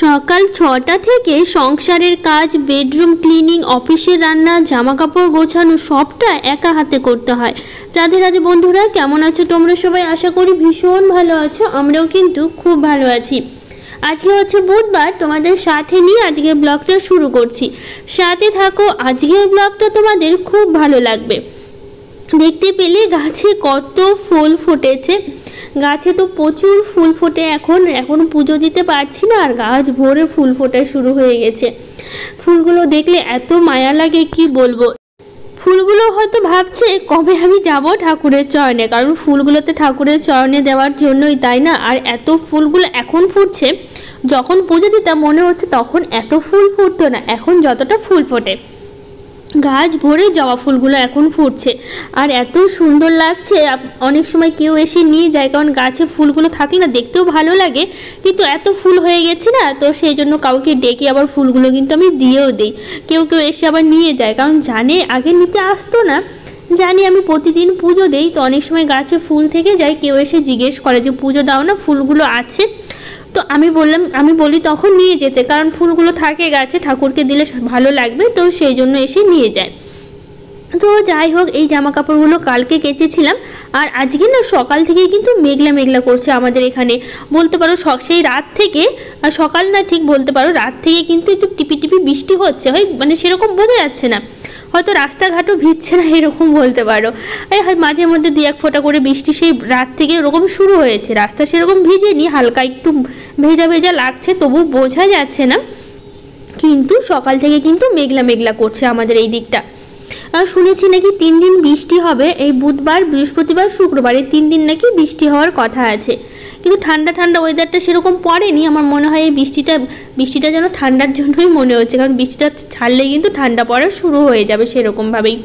সকাল ৬টা থেকে সংসারের কাজ, বেডরুম ক্লিনিং, অফিসের রান্না, জামা কাপড় গোছানো সবটা একা হাতে করতে হয়। রাধে রাধে বন্ধুরা, কেমন আছো তোমরা সবাই? আশা করি ভীষণ ভালো আছো। আমরাও কিন্তু খুব ভালো আছি। আজকে হচ্ছে বুধবার, তোমাদের সাথে নিয়ে আজকের ব্লগটা শুরু করছি। সাথে থাকো, আজকের ব্লগটা তোমাদের খুব ভালো লাগবে। দেখতে পেলে গাছে কত ফুল ফুটেছে। গাছে তো প্রচুর ফুল ফোটে। এখন পুজো দিতে পারছি না, আর গাছ ভরে ফুল ফোটা শুরু হয়ে গেছে। ফুলগুলো দেখলে এত মায়া লাগে, কি বলবো। ফুলগুলো হয়তো ভাবছে কবে আমি যাব ঠাকুরের চরণে, কারণ ফুলগুলোতে ঠাকুরের চরণে দেওয়ার জন্যই, তাই না? আর এত ফুলগুলো এখন ফুটছে, যখন পুজো দিতাম মনে হচ্ছে তখন এত ফুল ফুটতো না, এখন যতটা ফুল ফোটে। গাছ ভরে জবা ফুলগুলো এখন ফুটছে, আর এত সুন্দর লাগছে। অনেক সময় কেউ এসে নিয়ে যায়, কারণ গাছে ফুলগুলো থাকলে না দেখতেও ভালো লাগে, কিন্তু এত ফুল হয়ে গেছে না, তো সেই জন্য কাউকে ডেকে আবার ফুলগুলো কিন্তু আমি দিয়েও দিই। কেউ কেউ এসে আবার নিয়ে যায়, কারণ জানে আগে নিতে আসতো না, জানি আমি প্রতিদিন পুজো দেই, তো অনেক সময় গাছে ফুল থেকে যায়, কেউ এসে জিজ্ঞেস করে যে পুজো দাও না, ফুলগুলো আছে। তো আমি বলি তখন নিয়ে যেতে, কারণ ফুলগুলো থাকে গাছে, ঠাকুরকে দিলে ভালো লাগবে, তো সেই জন্য এসে নিয়ে যায়। তো যাই হোক, এই জামা কাপড়গুলো কালকে কেচেছিলাম, আর আজকে না সকাল থেকেই কিন্তু মেঘলা মেঘলা করছে আমাদের এখানে। বলতে পারো সেই রাত থেকে, সকাল না ঠিক বলতে পারো, রাত থেকে কিন্তু একটু টিপি টিপি বৃষ্টি হচ্ছে, হয় মানে সেরকম বোঝা যাচ্ছে না, হয়তো রাস্তাঘাটও ভিজছে না, এরকম বলতে পারো। হয় মাঝে মধ্যে ২-১ ফোঁটা করে বৃষ্টি সেই রাত থেকে এরকম শুরু হয়েছে। রাস্তা সেরকম ভিজেনি, হালকা একটু ভেজা ভেজা লাগছে, তবু বোঝা যাচ্ছে না, কিন্তু সকাল থেকে কিন্তু মেঘলা মেঘলা করছে আমাদের এই দিকটা। শুনেছি নাকি 3 দিন বৃষ্টি হবে, এই বুধবার, বৃহস্পতিবার, শুক্রবার, এই 3 দিন নাকি বৃষ্টি হওয়ার কথা আছে। কিন্তু ঠান্ডা ঠান্ডা ওয়েদারটা সেরকম পড়েনি। আমার মনে হয় এই বৃষ্টিটা যেন ঠান্ডার জন্যই মনে হচ্ছে, কারণ বৃষ্টিটা ছাড়লে কিন্তু ঠান্ডা পড়া শুরু হয়ে যাবে সেরকমভাবেই।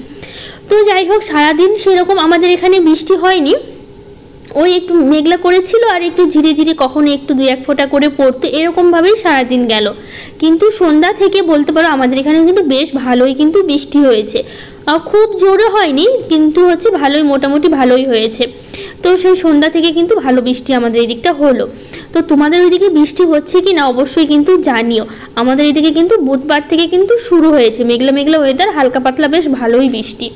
তো যাই হোক, সারাদিন সেরকম আমাদের এখানে বৃষ্টি হয়নি, ওই একটু মেঘলা করেছিল, আর একটু ঝিরে ঝিরে কখনো একটু 2-1 ফোঁটা করে পড়তো, এরকমভাবেই সারাদিন গেল। কিন্তু সন্ধ্যা থেকে বলতে পারো আমাদের এখানে কিন্তু বেশ ভালোই কিন্তু বৃষ্টি হয়েছে। খুব জোরে হয়নি, কিন্তু হচ্ছে ভালোই, মোটামুটি ভালোই হয়েছে। তো সেই সন্ধ্যা থেকে কিন্তু ভালো বৃষ্টি আমাদের এই দিকটা হলো। তো তোমাদের ওইদিকে বৃষ্টি হচ্ছে কি না অবশ্যই কিন্তু জানিও। আমাদের এদিকে কিন্তু বুধবার থেকে কিন্তু শুরু হয়েছে মেঘলা মেঘলা ওয়েদার, হালকা পাতলা বেশ ভালোই বৃষ্টি।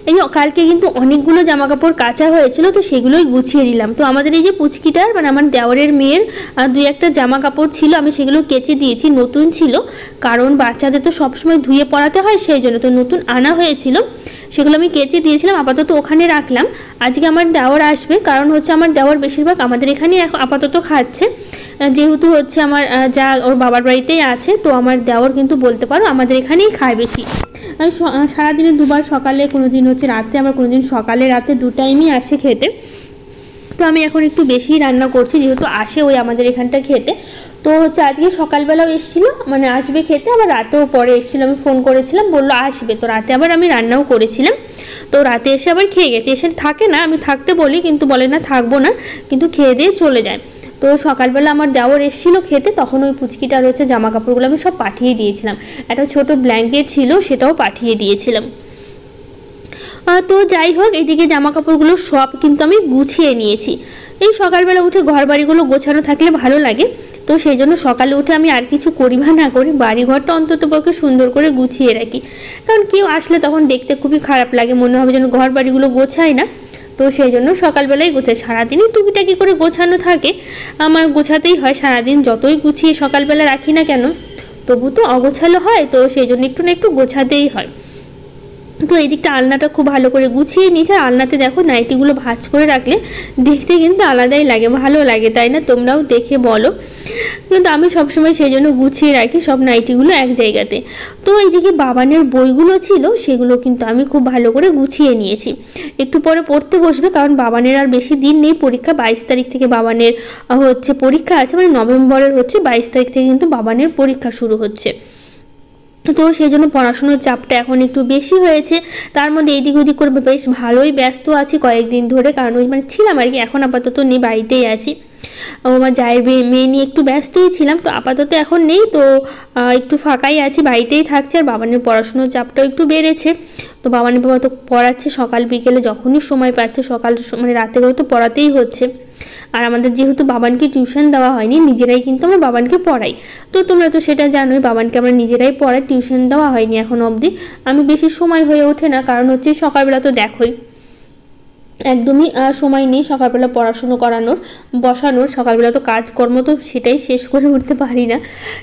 এই কালকে কিন্তু অনেকগুলো জামা কাপড় কাচা হয়েছিল, তো সেগুলোই গুছিয়ে দিলাম। তো আমাদের এই যে পুচকিটার, মানে আমার দেওরের মেয়ের 2-1টা জামা কাপড় ছিল, আমি সেগুলো কেচে দিয়েছি, নতুন ছিল, কারণ বাচ্চাদের তো সবসময় ধুয়ে পরাতে হয়, সেই জন্য তো নতুন আনা হয়েছিল, সেগুলো আমি কেচে দিয়েছিলাম, আপাতত ওখানে রাখলাম। আজকে আমার দেওর আসবে, কারণ হচ্ছে আমার দেওর বেশিরভাগ আমাদের এখানে আপাতত খাচ্ছে, যেহেতু হচ্ছে আমার যা ওর বাবার বাড়িতেই আছে, তো আমার দেওর কিন্তু বলতে পারো আমাদের এখানেই খায় বেশি। সারাদিনে 2বার, সকালে কোনোদিন হচ্ছে রাতে, আবার কোনোদিন সকালে রাতে 2 টাইমই আসে খেতে। তো আমি এখন একটু বেশি রান্না করছি, যেহেতু আসে ওই আমাদের এখানটা খেতে। তো হচ্ছে আজকে সকালবেলাও এসেছিলো, মানে আসবে খেতে, আবার রাতেও পরে এসেছিলো, আমি ফোন করেছিলাম, বললো আসবে, তো রাতে আবার আমি রান্নাও করেছিলাম। তো রাতে এসে আবার খেয়ে গেছে, এসে থাকে না, আমি থাকতে বলি কিন্তু বলে না থাকবো না, কিন্তু খেয়ে দিয়ে চলে যায়। তো সকালবেলা আমার দেওর এসেছিলো খেতে, তখন ওই পুচকিটার হচ্ছে জামা কাপড়গুলো আমি সব পাঠিয়ে দিয়েছিলাম, একটা ছোট ব্ল্যাঙ্কেট ছিল সেটাও পাঠিয়ে দিয়েছিলাম। তো যাই হোক, এইদিকে জামা কাপড়গুলো সব কিন্তু আমি গুছিয়ে নিয়েছি। এই সকালবেলা উঠে ঘর বাড়িগুলো গোছানো থাকলে ভালো লাগে, তো সেই জন্য সকালে উঠে আমি আর কিছু করি বা না করি, বাড়িঘরটা অন্তত পক্ষে সুন্দর করে গুছিয়ে রাখি, কারণ কেউ আসলে তখন দেখতে খুবই খারাপ লাগে, মনে হবে যেন ঘর বাড়িগুলো গোছায় না। তো সেই জন্য সকালবেলায় গোছাই, সারাদিনই টুকিটাকি করে গোছানো থাকে, আমার গোছাতেই হয় সারাদিন, যতই গুছিয়ে সকালবেলা রাখি না কেন তবু তো অগোছালো হয়, তো সেই জন্য একটু না একটু গোছাতেই হয়। তো এই দিকটা আলনাটা খুব ভালো করে গুছিয়ে নিয়েছে, আর আলনাতে দেখো নাইটিগুলো ভাঁজ করে রাখলে দেখতে কিন্তু আলাদাই লাগে, ভালো লাগে, তাই না? তোমরাও দেখে বলো। কিন্তু আমি সবসময় সেই জন্য গুছিয়ে রাখি সব নাইটিগুলো এক জায়গাতে। তো এইদিকে বাবানের বইগুলো ছিল, সেগুলো কিন্তু আমি খুব ভালো করে গুছিয়ে নিয়েছি, একটু পরে পড়তে বসবে, কারণ বাবানের আর বেশি দিন নেই পরীক্ষা, 22 তারিখ থেকে বাবানের হচ্ছে পরীক্ষা আছে, মানে নভেম্বরের হচ্ছে 22 তারিখ থেকে কিন্তু বাবানের পরীক্ষা শুরু হচ্ছে। তো সেই জন্য পড়াশোনার চাপটা এখন একটু বেশি হয়েছে, তার মধ্যে এদিক ওদিক করে বেশ ভালোই ব্যস্ত আছি কয়েকদিন ধরে, কারণ ওই মানে ছিলাম আর কি, এখন আপাতত নেই, বাড়িতেই আছি। আমার জায়ের মেয়ে নিয়ে একটু ব্যস্তই ছিলাম, তো আপাতত এখন নেই, তো একটু ফাঁকাই আছি, বাড়িতেই থাকছে। আর বাবানের পড়াশোনার চাপটাও একটু বেড়েছে, তো বাবানের বাবা তো পড়াচ্ছে সকাল বিকেলে, যখনই সময় পাচ্ছে, সকাল মানে রাতেরও তো পড়াতেই হচ্ছে। আর আমাদের যেহেতু বাবানকে টিউশন দেওয়া হয়নি, নিজেরাই কিন্তু আমরা বাবানকে পড়াই। তো তোমরা তো সেটা জানোই, বাবানকে আমরা নিজেরাই পড়াই, টিউশন দেওয়া হয়নি এখন অবধি। আমি বেশি সময় হয়ে ওঠে না, কারণ হচ্ছে সকালবেলা তো দেখোই একদমই সময় নেই সকালবেলা পড়াশুনো করানোর, বসানোর। সকালবেলা তো কাজকর্ম তো সেটাই শেষ করে উঠতে পারি না,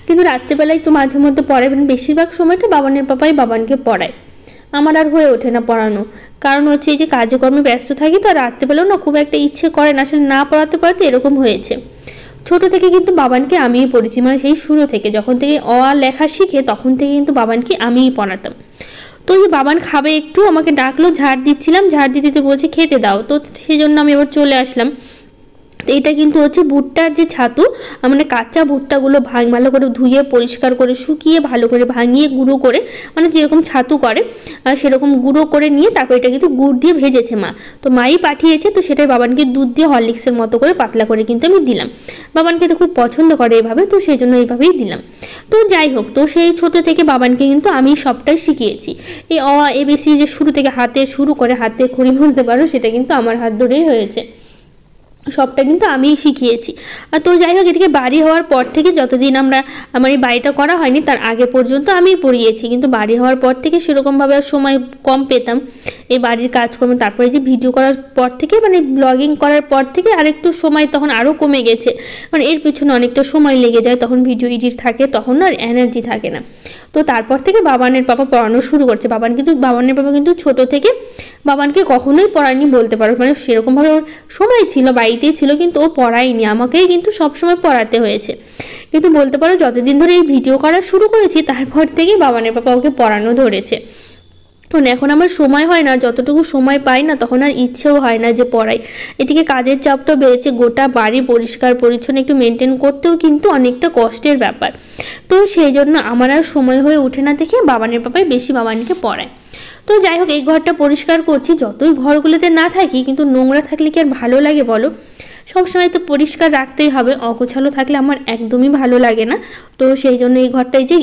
কিন্তু রাত্রেবেলা একটু মাঝে মধ্যে পড়াই, মানে বেশিরভাগ সময়টা বাবানের পাপাই বাবানকে পড়ায়। আমার আর হয়ে ওঠে না পড়ানো, কারণ হচ্ছে এই যে কাজে কর্মে ব্যস্ত থাকি, তো রাত্রেবেলাও না খুব একটা ইচ্ছে করে না, আসলে না পড়াতে পড়াতে এরকম হয়েছে। ছোট থেকে কিন্তু বাবানকে আমিই পড়েছি, মানে সেই শুরু থেকে যখন থেকে অ আ লেখা শিখে তখন থেকে কিন্তু বাবানকে আমিই পড়াতাম। তো যে বাবান খাবে একটু, আমাকে ডাকলো, ঝাড় দিচ্ছিলাম, ঝাড় দিতে দিতে বলছে খেতে দাও, তো সেই জন্য আমি এবার চলে আসলাম। এটা কিন্তু হচ্ছে ভুট্টার যে ছাতু, মানে কাঁচা ভুট্টাগুলো ভালো করে ধুয়ে পরিষ্কার করে শুকিয়ে ভালো করে ভাঙিয়ে গুঁড়ো করে, মানে যেরকম ছাতু করে সেরকম গুঁড়ো করে নিয়ে তারপর এটা কিন্তু গুড় দিয়ে ভেজেছে মা। তো মাই পাঠিয়েছে, তো সেটাই বাবানকে দুধ দিয়ে হরলিক্সের মতো করে পাতলা করে কিন্তু আমি দিলাম। বাবানকে তো খুব পছন্দ করে এভাবে, তো সেই জন্য এইভাবেই দিলাম। তো যাই হোক, তো সেই ছোট থেকে বাবানকে কিন্তু আমি সবটাই শিখিয়েছি। এই অ আ এবিসি যে শুরু থেকে হাতে শুরু করে হাতে খড়ি বলতে পারো, সেটা কিন্তু আমার হাত ধরেই হয়েছে, সবটা কিন্তু আমিই শিখিয়েছি। তো যাই হোক, এদিকে বাড়ি হওয়ার পর থেকে যতদিন আমার এই বাড়িটা করা হয়নি তার আগে পর্যন্ত আমিই পড়িয়েছি, কিন্তু বাড়ি হওয়ার পর থেকে সেরকমভাবে আর সময় কম পেতাম এই বাড়ির কাজকর্ম। তারপরে যে ভিডিও করার পর থেকে, মানে ব্লগিং করার পর থেকে আরেকটু সময় তখন আরও কমে গেছে, মানে এর পিছনে অনেকটা সময় লেগে যায়, তখন ভিডিও এডিট থাকে, তখন আর এনার্জি থাকে না। তো তারপর থেকে বাবানের পাপা পড়ানো শুরু করছে। বাবানের পাপা কিন্তু ছোট থেকে বাবানকে কখনোই পড়ায়নি বলতে পারো, মানে সেরকমভাবে ওর সময় ছিল, বাড়িতেই ছিল, কিন্তু ও পড়ায়নি, আমাকেই কিন্তু সবসময় পড়াতে হয়েছে। কিন্তু বলতে পারো যতদিন ধরে এই ভিডিও করা শুরু করেছি তারপর থেকেই বাবানের পাপা ওকে পড়ানো ধরেছে। এখন আমার সময় হয় না, যতটুকু সময় পাই না তখন আর ইচ্ছেও হয় না যে পড়াই। এদিকে কাজের চাপটা বেড়েছে, গোটা বাড়ি পরিষ্কার পরিচ্ছন্ন একটু মেনটেন করতেও কিন্তু অনেকটা কষ্টের ব্যাপার। তো সেই জন্য আমার আর সময় হয়ে ওঠে না দেখে বাবানের পাপাই বেশি বাবানকে পড়ায়। তো যাই হোক, এই ঘরটা পরিষ্কার করছি, যতই ঘরগুলোতে না থাকি কিন্তু নোংরা থাকলে কি আর ভালো লাগে বলো? সবসময় তো পরিষ্কার রাখতেই হবে, অগোছালো থাকলে আমার একদমই ভালো লাগে না। তো সেই জন্য এই ঘরটাই যে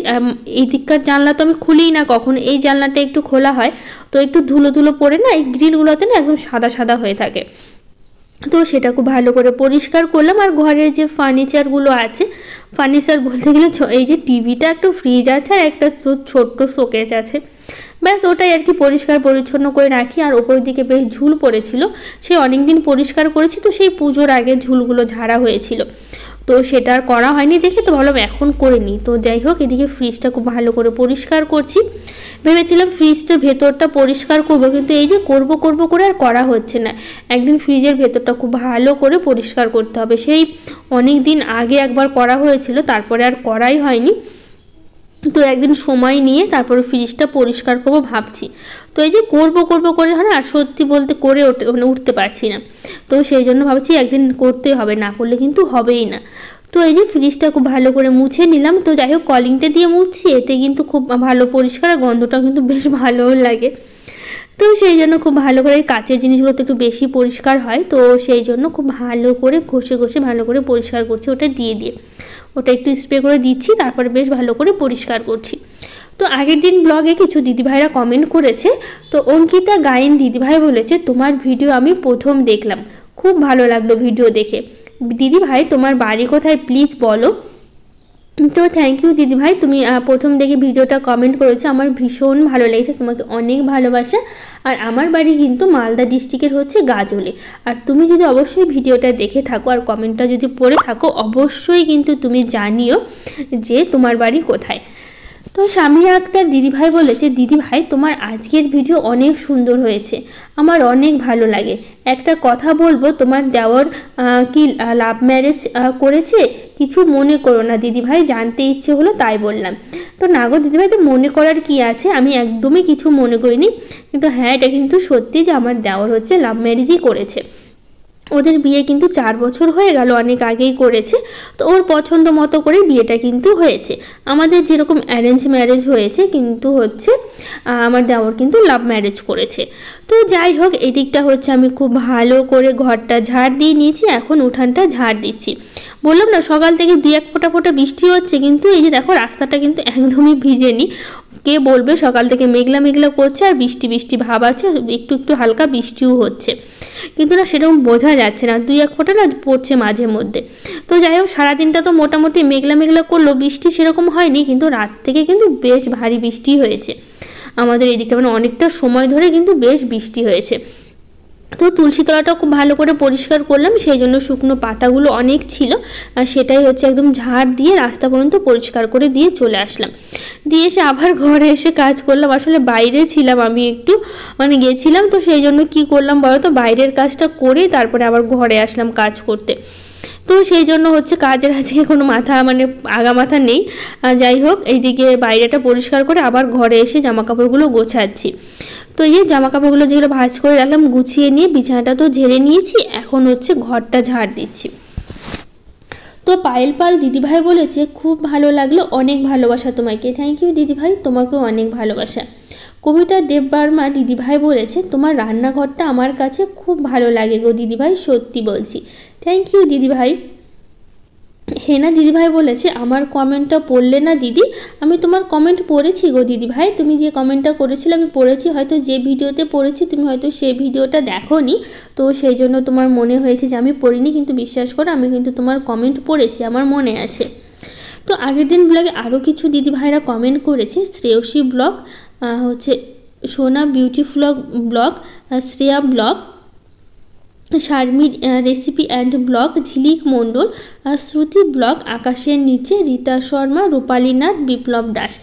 এই দিককার জানলা তো আমি খুলিই না কখনো, এই জানলাটা একটু খোলা হয়, তো একটু ধুলো ধুলো পড়ে না এই গ্রিলগুলোতে না একদম সাদা সাদা হয়ে থাকে। তো সেটা খুব ভালো করে পরিষ্কার করলাম। আর ঘরের যে ফার্নিচারগুলো আছে, ফার্নিচার বলতে গেলে এই যে টিভিটা, একটা ফ্রিজ আছে আর একটা ছোট্ট শোকেস আছে, ব্যাস ওটাই আর কি পরিষ্কার পরিচ্ছন্ন করে রাখি। আর ওপর দিকে বেশ ঝুল পড়েছিল, সেই অনেকদিন পরিষ্কার করেছি, তো সেই পুজোর আগে ঝুলগুলো ঝাড়া হয়েছিল, তো সেটা আর করা হয়নি দেখে তো ভাবলাম এখন করে নিই। তো যাই হোক, এদিকে ফ্রিজটা খুব ভালো করে পরিষ্কার করছি। ভেবেছিলাম ফ্রিজটার ভেতরটা পরিষ্কার করব, কিন্তু এই যে করব করে আর করা হচ্ছে না। একদিন ফ্রিজের ভেতরটা খুব ভালো করে পরিষ্কার করতে হবে, সেই অনেক দিন আগে একবার করা হয়েছিল, তারপরে আর করাই হয়নি। তো একদিন সময় নিয়ে তারপরে ফ্রিজটা পরিষ্কার করবো ভাবছি। তো এই যে করব করে হয় না, আর সত্যি বলতে করে উঠতে পারছি না, তো সেই জন্য ভাবছি একদিন করতে হবে, না করলে কিন্তু হবেই না। তো এই যে ফ্রিজটা খুব ভালো করে মুছে নিলাম। তো যাই হোক, কলিংটা দিয়ে মুছছি, এতে কিন্তু খুব ভালো পরিষ্কার, আর গন্ধটাও কিন্তু বেশ ভালোও লাগে। তো সেই জন্য খুব ভালো করে কাচের জিনিসগুলো তো একটু বেশি পরিষ্কার হয়, তো সেই জন্য খুব ভালো করে ঘষে ভালো করে পরিষ্কার করছি, ওটা দিয়ে ওটা একটু স্প্রে করে দিচ্ছি, তারপরে বেশ ভালো করে পরিষ্কার করছি। তো আগের দিন ব্লগে কিছু দিদিভাইরা কমেন্ট করেছে, তো অঙ্কিতা গায়েন দিদিভাই বলেছে তোমার ভিডিও আমি প্রথম দেখলাম, খুব ভালো লাগলো ভিডিও দেখে। দিদিভাই তোমার বাড়ি কোথায় প্লিজ বলো। তো থ্যাংক ইউ দিদিভাই, তুমি প্রথম দেখে ভিডিওটা কমেন্ট করেছো, আমার ভীষণ ভালো লেগেছে, তোমাকে অনেক ভালোবাসা। আর আমার বাড়ি কিন্তু মালদা ডিস্ট্রিক্টের হচ্ছে গাজলে। আর তুমি যদি অবশ্যই ভিডিওটা দেখে থাকো আর কমেন্টটা যদি পড়ে থাকো, অবশ্যই কিন্তু তুমি জানিও যে তোমার বাড়ি কোথায়। তো সামিয়া আক্তার দিদিভাই বলেছে দিদিভাই তোমার আজকের ভিডিও অনেক সুন্দর হয়েছে, আমার অনেক ভালো লাগে। একটা কথা বলবো, তোমার দেওর কি লাভ ম্যারেজ করেছে? কিছু মনে করো না দিদিভাই, জানতে ইচ্ছে হলো তাই বললাম। তো না গো দিদিভাই, তো মনে করার কি আছে, আমি একদমই কিছু মনে করিনি, কিন্তু হ্যাঁ এটা কিন্তু সত্যি যে আমার দেওর হচ্ছে লাভ ম্যারেজই করেছে। ওদের বিয়ে কিন্তু 4 বছর হয়ে গেল, অনেক আগেই করেছে। তো ওর পছন্দ মতো করে বিয়েটা কিন্তু হয়েছে, আমাদের যেরকম অ্যারেঞ্জ ম্যারেজ হয়েছে, কিন্তু হচ্ছে আমার দেওর কিন্তু লাভ ম্যারেজ করেছে। তো যাই হোক, এদিকটা হচ্ছে আমি খুব ভালো করে ঘরটা ঝাড় দিয়ে নিয়েছি, এখন উঠানটা ঝাড় দিচ্ছি। বললাম না সকাল থেকে 2-1 ফোঁটা বৃষ্টি হচ্ছে, কিন্তু এই যে দেখো রাস্তাটা কিন্তু একদমই ভিজেনি, কে বলবে সকাল থেকে মেঘলা মেঘলা করছে আর বৃষ্টি বৃষ্টি ভাব আছে, একটু একটু হালকা বৃষ্টিও হচ্ছে, কিন্তু না সেরকম বোঝা যাচ্ছে না, 2-1 ফোঁটা না পড়ছে মাঝে মধ্যে। তো যাই হোক সারাদিনটা তো মোটামুটি মেঘলা মেঘলা করলো, বৃষ্টি সেরকম হয়নি, কিন্তু রাত থেকে কিন্তু বেশ ভারী বৃষ্টি হয়েছে আমাদের এদিকে, মানে অনেকটা সময় ধরে কিন্তু বেশ বৃষ্টি হয়েছে। তো তুলসী তলাটা খুব ভালো করে পরিষ্কার করলাম, সেই জন্য শুকনো পাতাগুলো অনেক ছিল, আর সেটাই হচ্ছে একদম ঝাড় দিয়ে রাস্তা পর্যন্ত পরিষ্কার করে দিয়ে চলে আসলাম। দিয়ে এসে আবার ঘরে এসে কাজ করলাম। আসলে বাইরে ছিলাম আমি একটু, মানে গেছিলাম, তো সেই জন্য কি করলাম বলো তো, বাইরের কাজটা করে তারপরে আবার ঘরে আসলাম কাজ করতে। তো সেই জন্য হচ্ছে কাজের আজকে কোনো মাথা, মানে আগা মাথা নেই। যাই হোক এইদিকে বাইরেটা পরিষ্কার করে আবার ঘরে এসে জামা কাপড়গুলো গোছাচ্ছি। তো এই যে জামা কাপড়গুলো যেগুলো ভাঁজ করে রাখলাম গুছিয়ে নিয়ে বিছানাটা তো ঝেড়ে নিয়েছি, এখন হচ্ছে ঘরটা ঝাড় দিচ্ছি। তো পায়েল পাল দিদিভাই বলেছে খুব ভালো লাগলো, অনেক ভালোবাসা তোমাকে। থ্যাংক ইউ দিদিভাই, তোমাকেও অনেক ভালোবাসা। কবিতা দেববর্মা দিদিভাই বলেছে তোমার রান্নাঘরটা আমার কাছে খুব ভালো লাগে গো দিদিভাই, সত্যি বলছি। থ্যাংক ইউ দিদিভাই। হেনা দিদিভাই বলেছে আমার কমেন্টটা পড়লে না দিদি? আমি তোমার কমেন্ট পড়েছি গো দিদিভাই, তুমি যে কমেন্টটা করেছিলে আমি পড়েছি, হয়তো যে ভিডিওতে পড়েছি তুমি হয়তো সেই ভিডিওটা দেখোনি, তো সেই জন্য তোমার মনে হয়েছে যে আমি পড়িনি, কিন্তু বিশ্বাস করো আমি কিন্তু তোমার কমেন্ট পড়েছি, আমার মনে আছে। তো আগের দিন ব্লগে আরও কিছু দিদিভাইরা কমেন্ট করেছে, শ্রেয়সী ব্লগ, হচ্ছে Sona beautiful blog, Shreya blog, শারমির recipe and blog, Jhilik Mondal, Shruti blog, আকাশের নিচে, রীতা শর্মা, রূপালী নাথ, বিপ্লব দাস,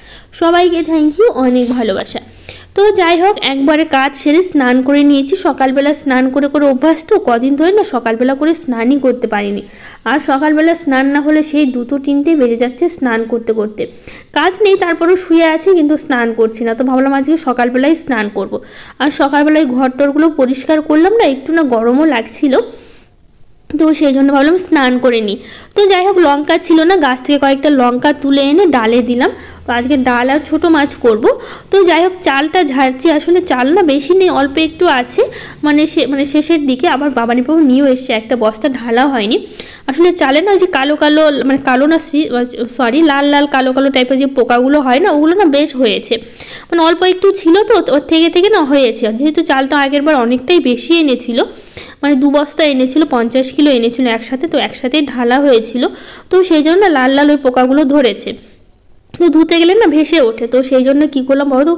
সবাইকে থ্যাংক ইউ, অনেক ভালোবাসা। তো যাই হোক একবারে কাজ সেরে স্নান করে নিয়েছি, সকালবেলা স্নান করে করে অভ্যাস তো, কদিন ধরে না সকালবেলা করে স্নানই করতে পারিনি, আর সকালবেলা স্নান না হলে সেই 2-3 বেজে যাচ্ছে স্নান করতে করতে। কাজ নেই তারপরেও শুয়ে আছি, কিন্তু স্নান করছি না, তো ভাবলাম আজকে সকালবেলায় স্নান করব। আর সকালবেলায় ঘর টরগুলো পরিষ্কার করলাম না, একটু না গরমও লাগছিল, তো সেই জন্য ভাবলাম স্নান করে নিই। তো যাই হোক লঙ্কা ছিল না, গাছ থেকে কয়েকটা লঙ্কা তুলে এনে ডালে দিলাম, তো আজকে ডাল আর ছোটো মাছ করব। তো যাই হোক চালটা ঝাড়ছি, আসলে চাল না বেশি নেই, অল্প একটু আছে, মানে শেষের দিকে আবার বাবানি বাবু নিয়েও এসছে, একটা বস্তা ঢালা হয়নি। আসলে চালে না ওই যে কালো কালো, মানে কালো না সরি লাল লাল কালো কালো টাইপের যে পোকাগুলো হয় না, ওগুলো না বেশ হয়েছে, মানে অল্প একটু ছিল তো ওর থেকে থেকে না হয়েছে, যেহেতু চালটা আগের বার অনেকটাই বেশি এনেছিল, মানে 2 বস্তা এনেছিল, 50 কিলো এনেছিল একসাথে, তো একসাথেই ঢালা হয়েছিল, তো সেই জন্য লাল লাল ওই পোকাগুলো ধরেছে, তো ধুতে গেলে না ভেসে ওঠে, তো সেই জন্য কী করলাম বলো,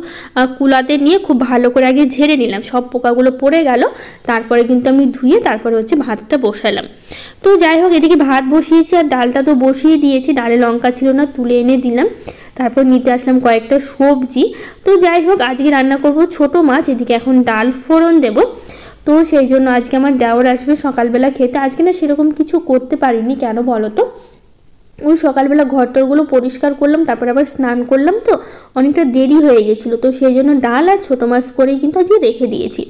কুলাতে নিয়ে খুব ভালো করে আগে ঝেড়ে নিলাম, সব পোকাগুলো পড়ে গেল, তারপরে কিন্তু আমি ধুয়ে তারপরে হচ্ছে ভাতটা বসালাম। তো যাই হোক এদিকে ভাত বসিয়েছি আর ডালটা তো বসিয়ে দিয়েছি, ডালে লঙ্কা ছিল না তুলে এনে দিলাম, তারপর নিতে আসলাম কয়েকটা সবজি। তো যাই হোক আজকে রান্না করব ছোট মাছ, এদিকে এখন ডাল ফোড়ন দেব, তো সেই জন্য আজকে আমার দেওর আসবে সকালবেলা খেতে। আজকে না সেরকম কিছু করতে পারিনি, কেন বলো তো, ওই সকালবেলা ঘরটরগুলো পরিষ্কার করলাম, তারপরে আবার স্নান করলাম, তো অনেকটা দেরি হয়ে গেছিলো, তো সেই জন্য ডাল আর ছোটো মাছ করেই কিন্তু আজকে রেখে দিয়েছি।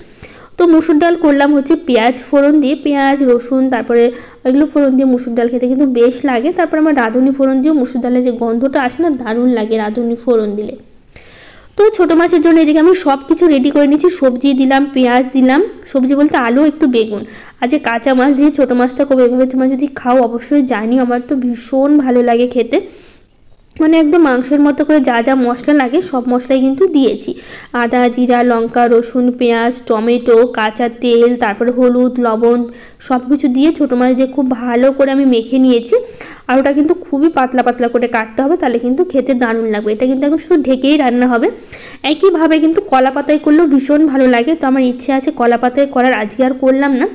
তো মুসুর ডাল করলাম হচ্ছে পেঁয়াজ ফোড়ন দিয়ে, পেঁয়াজ রসুন তারপরে ওইগুলো ফোড়ন দিয়ে মুসুর ডাল খেতে কিন্তু বেশ লাগে, তারপরে আমার রাঁধুনি ফোড়ন দিয়েও মুসুর ডালের যে গন্ধটা আসে না দারুণ লাগে রাঁধুনি ফোড়ন দিলে। তো ছোটো মাছের জন্য এদিকে আমি সব কিছু রেডি করে নিয়েছি, সবজি দিলাম, পেঁয়াজ দিলাম, সবজি বলতে আলু একটু বেগুন, আজকে কাঁচা মাছ দিয়ে ছোটো মাছটা করবো, এভাবে তোমরা যদি খাও অবশ্যই জানিও, আমার তো ভীষণ ভালো লাগে খেতে, মানে একদম মাংসের মতো করে যা যা মশলা লাগে সব মশলাই কিন্তু দিয়েছি, আদা জিরা লঙ্কা রসুন পেঁয়াজ টমেটো কাঁচা তেল তারপরে হলুদ লবণ সব কিছু দিয়ে ছোটো মাছ দিয়ে খুব ভালো করে আমি মেখে নিয়েছি। আর ওটা কিন্তু খুবই পাতলা পাতলা করে কাটতে হবে, তাহলে কিন্তু খেতে দারুণ লাগবে। এটা কিন্তু একদম শুধু ঢেকেই রান্না হবে। একইভাবে কিন্তু কলা পাতায় করলেও ভীষণ ভালো লাগে, তো আমার ইচ্ছে আছে কলা পাতায় করার, আজকে আর করলাম না,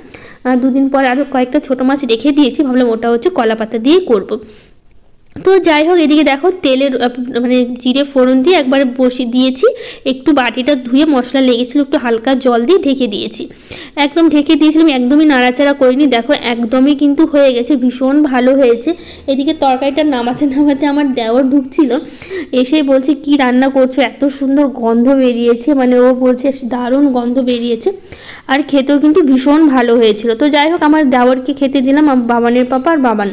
2 দিন পর আরও কয়েকটা ছোটো মাছ রেখে দিয়েছি, ভাবলাম ওটা হচ্ছে কলা পাতা দিয়েই করবো। তো যাই হোক এদিকে দেখো তেলের মানে জিরে ফোড়ন দিয়ে একবার বসিয়ে দিয়েছি, একটু বাটিটা ধুয়ে মশলা লেগেছিলো একটু হালকা জল দিয়ে ঢেকে দিয়েছি, একদম ঢেকে দিয়েছিলাম, একদমই নাড়াচাড়া করিনি, দেখো একদমই কিন্তু হয়ে গেছে, ভীষণ ভালো হয়েছে। এদিকে তরকারিটা নামাতে নামাতে আমার দেওর ঢুকছিল, এসেই বলছে কি রান্না করছো, এত সুন্দর গন্ধ বেরিয়েছে, মানে ও বলছে দারুণ গন্ধ বেরিয়েছে, আর খেতেও কিন্তু ভীষণ ভালো হয়েছিল। তো যাই হোক আমার দেওরকে খেতে দিলাম, বাবানের পাপা আর বাবান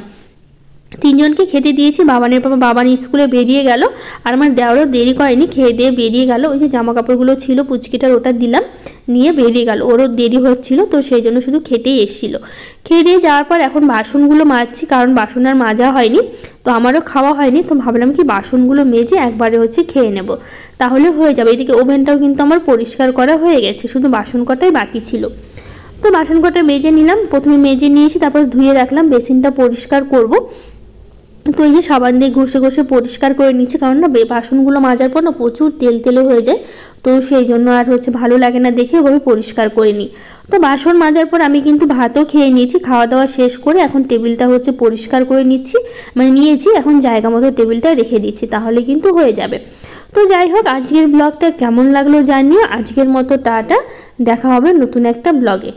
তিনজনকে খেতে দিয়েছি। বাবানের বাবা বাবান স্কুলে বেরিয়ে গেল, আর আমার দেওরও দেরি করেনি, খেয়ে দিয়ে বেরিয়ে গেল। ওই যে জামা কাপড়গুলো ছিল পুচকিটার ওটা দিলাম, নিয়ে বেরিয়ে গেল। ওরও দেরি হচ্ছিল তো সেই জন্য শুধু খেতেই এসেছিলো। খেয়ে দিয়ে যাওয়ার পর এখন বাসনগুলো মাজছি, কারণ বাসন আর মাজা হয়নি, তো আমারও খাওয়া হয়নি। তো ভাবলাম কি বাসনগুলো মেজে একবারে খেয়ে নেব, তাহলে হয়ে যাবে। এদিকে ওভেনটাও কিন্তু আমার পরিষ্কার করা হয়ে গেছে, শুধু বাসন কটাই বাকি ছিল। তো বাসন কটা মেজে নিলাম, প্রথমে মেজে নিয়েছি, তারপর ধুয়ে রাখলাম, বেসিনটা পরিষ্কার করব। তো এই যে সাবান দিয়ে ঘষে ঘষে পরিষ্কার করে নিচ্ছি, কারণ না বাসনগুলো মাজার পর না প্রচুর তেল তেলে হয়ে যায়, তো সেই জন্য আর ভালো লাগে না দেখে ওভাবে পরিষ্কার করে নিই। তো বাসন মাজার পর আমি কিন্তু ভাতও খেয়ে নিয়েছি। খাওয়া দাওয়া শেষ করে এখন টেবিলটা পরিষ্কার করে নিচ্ছি, নিয়েছি, এখন জায়গা মতো টেবিলটা রেখে দিচ্ছি, তাহলে কিন্তু হয়ে যাবে। তো যাই হোক, আজকের ব্লগটা কেমন লাগলো জানিও। আজকের মতো টাটা, দেখা হবে নতুন একটা ব্লগে।